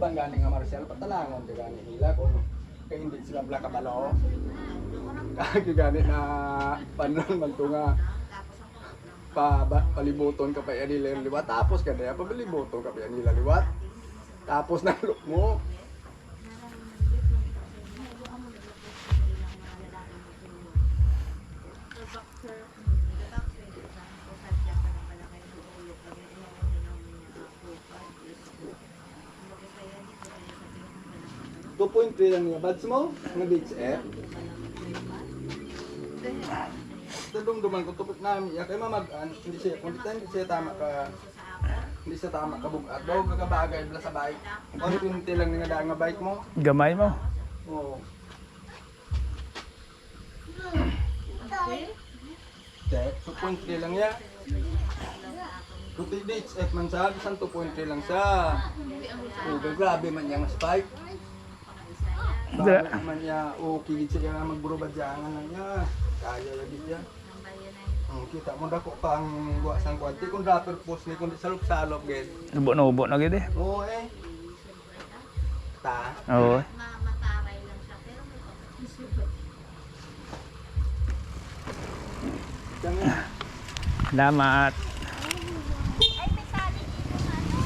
bang gani nga Marcel patalangon di gani hila kung kaya hindi sila bla kabalo. Kaya gani na panon man to nga palibuton ka pa yan liwat tapos ka na palibuton ka pa yan nila liwat tapos nalok mo. .3 lang niya. Bads mo? Nga beach Dadumduman ko tupit namin. Ya kay mamagaan. Hindi siya tama ka. Hindi siya tama ka bugat. Daw kakabagay bala sa bike. 120 lang nga daan nga bike mo. Gamay mo. Oo. Check. 2.3 lang ya. Kuti DHF man sa. Bisan 2.3 lang siya. Grabe man yung spike. Bakit naman niya, kigit siya nga magburubadyangan lang niya. Kaya lagi siya. Kita mo dako pang buwa sang kwanti. Kung dapper post ni, kung di salop-salop, ged. Ubo na gid eh. Oo Ta? Oo. Mataray lang siya, pero may Diyan nga. Salamat. ay, may tali dito sa ano.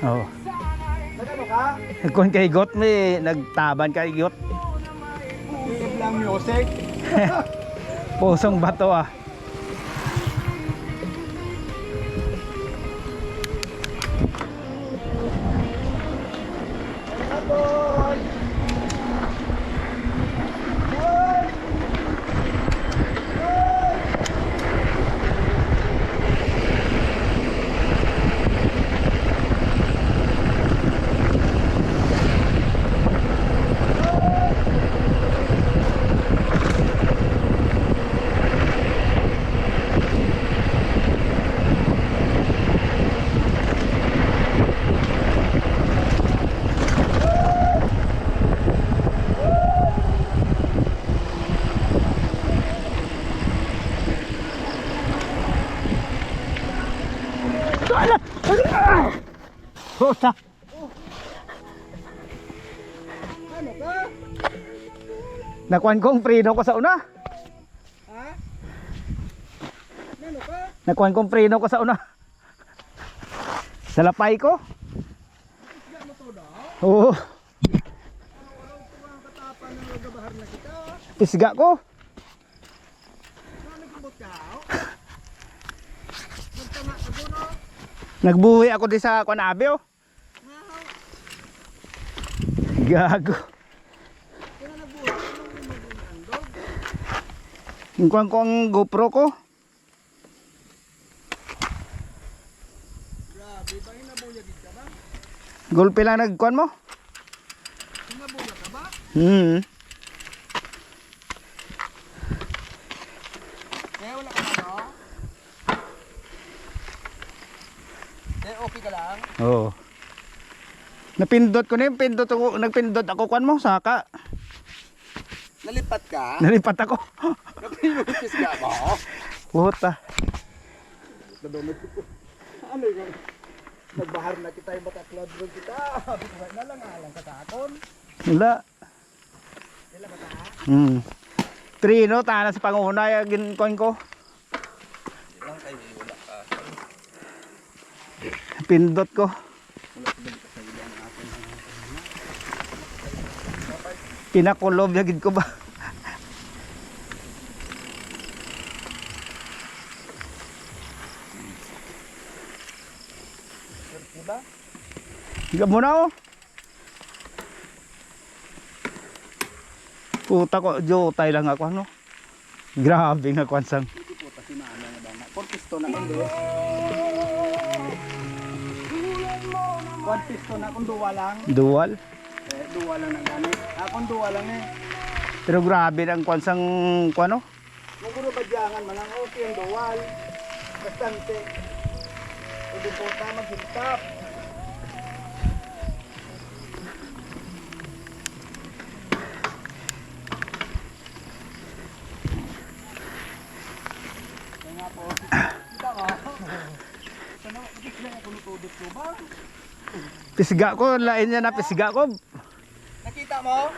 Oo. Nagano ka? Kung kay Got may nagtaban kay Got. Iib lang music. Pusong bato ah. Puta. Ano ka? Nakuan kong preno ko sa una. Ha? Ano ka? Nakuan kong preno ko sa una. Sa lapay ko. Isda mo to daw? Oo. Walang tuwang katapang ng lagabahar na kita. Pisga ko. Ano nagkabot ka? Nagtama ka doon o? Nagbuhi ako di sa kuan abi oh. Gago. Kaya nagbuhat ka nung mag-andog. Yung kuan ko ang GoPro ko. Grabe ba? Hinabuyagid ka ba? Gulpi lang nagkuan mo. Hinabuyag ka ba? Kaya wala ka na no? Kaya okay ka lang? Oo. Napindot ko na yung pindot ako, nagpindot ako kuan mo saka. Nalipat ka? Nalipat ako. Napinupis ka ba? Puta. Nadumit ko. Ano yun? Nagbahar na kita yung bataklod rin kita. Bikuhay na lang alang katakon. Wala. Kailan ba ta? Trino tana sa panguna yung kuan ko. Ilang kayo wala ka. Pindot ko. Pinakulob yagid ko ba? Diba? Higa mo na oh. Puta ko, jotay lang ako ano. Grabe nga kwansang. Hindi po ta sinana nga ba na. Portisto na kundi. Portisto na kung duwa lang. Dual. Duwa lang na gani. Kung duwa lang eh. Pero grabe ang kwansang kuano. Kung puro badyangan man lang okay ang duwal. Bastante. Kung din po na maghintap. Kaya nga po, kita ka. Sana, hindi na kunutudot ko ba? Pisga ko, lain niya na pisga ko. Nakita mo?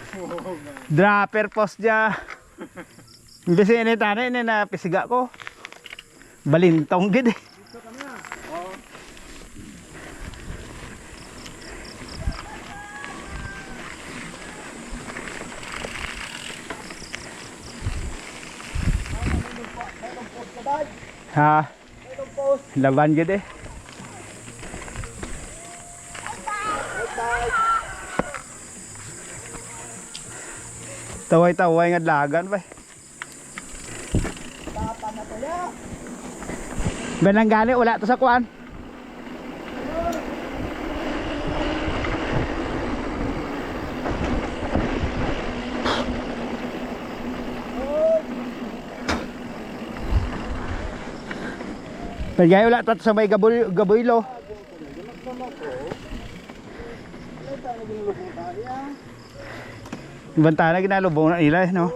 Dropper post niya. Imbes ini tane ini na pisga ko. Balintong gid. Ha. Laban gid eh. Taway-taway nga lagan ba. Benang gani wala to sa kuan. Pagay wala to sa may gaboylo. Bantana ginalubong na nila no.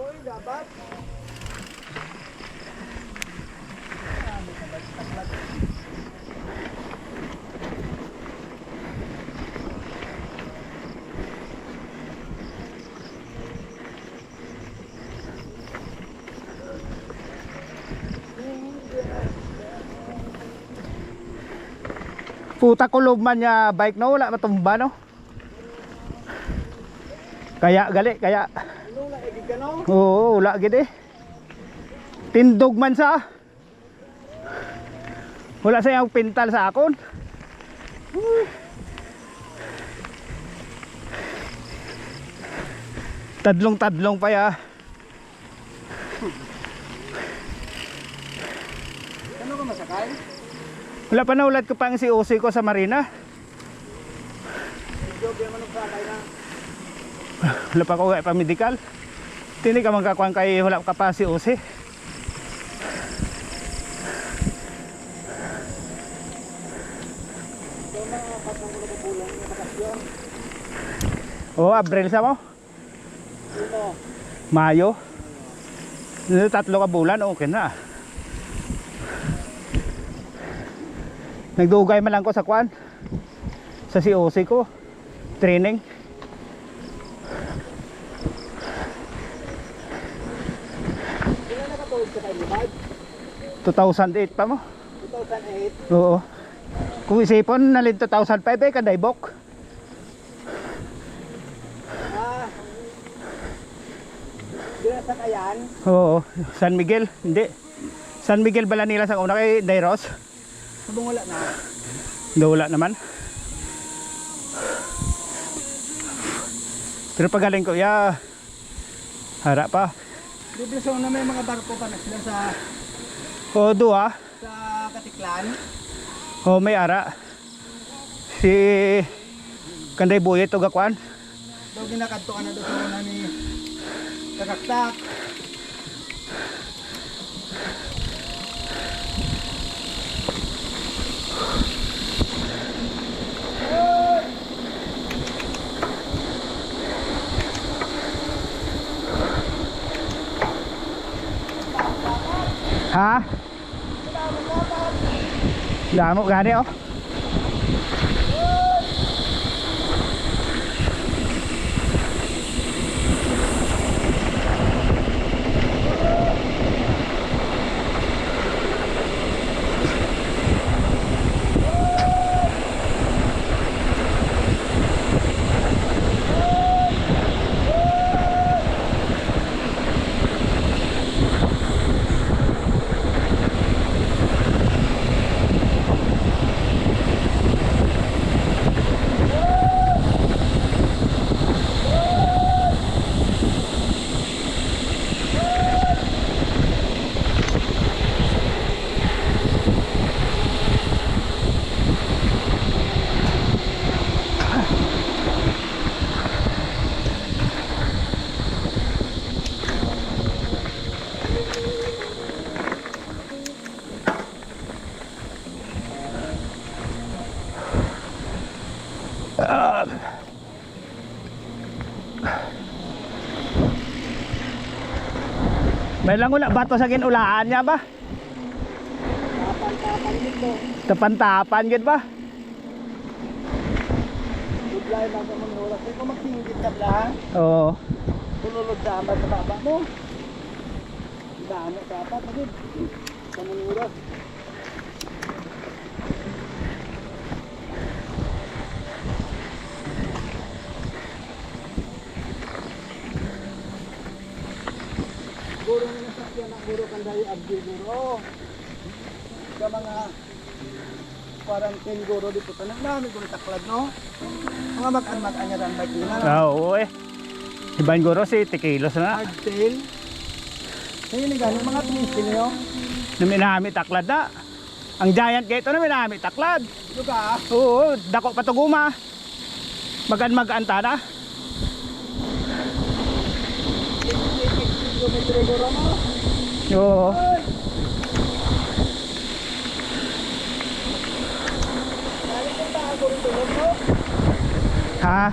Puta ko man niya bike no wala matumba no. Kaya gali kaya. Oo, wala gid eh. Tindog man sa. Wala sayang pintal sa akon. Tadlong pa ya. Ano ka masakay? Wala pa na ulat ko pang si Usi ko sa Marina. Wala pa ko pa medical. Tini ka magkakuan kay wala ka pa si Usi. Oh, Abril sa mo? Mayo. Tatlo ka bulan, okay na. Nagdugay man lang ko sa kuan. Sa COC ko. Training. Ilan nakatulog ka tayo libad? 2008 pa mo? 2008? Oo. Kung isipon nalin 2005 eh kadaybok. Sa Kayan? Oo. San Miguel. Hindi. San Miguel Balanila sa una kay Dairos. Sabong wala na? Hindi wala naman. Pero pagaling ko ya harap pa. Dito sa una may mga barko pa na sila sa O dua. sa Katiklan. O may ara. Si Kanday Buyet o Gakwan. Daw ginakadto ka na doon sa una ni Kakaktak. Ha? Damo gani oh. Ah. May lang wala bato sa ginulaan niya ba? Tapan dito. Tapan-tapan gid ba? Budlay na sa manuras. Kung magtingit ka lang, Oo. tululog sa amat sa baba mo. Dami sa apat, agad. Sa manuras. Guro na nasakyan ang guro kandayo abdi guro. Sa mga quarantine guro dito tanang namin guro taklad no. Mga mag-an niya ran bakina. Oo eh. Iban guro si Tikilos na. Hardtail. Kaya ni gani mga tumisil niyo. Naminami taklad na. Ang giant gate na naminami taklad. Luka. Oo, dako patuguma. Magan-magan ta na. Kilometro guro mo. Oo. Dali ko ta guro tulog mo. Ha?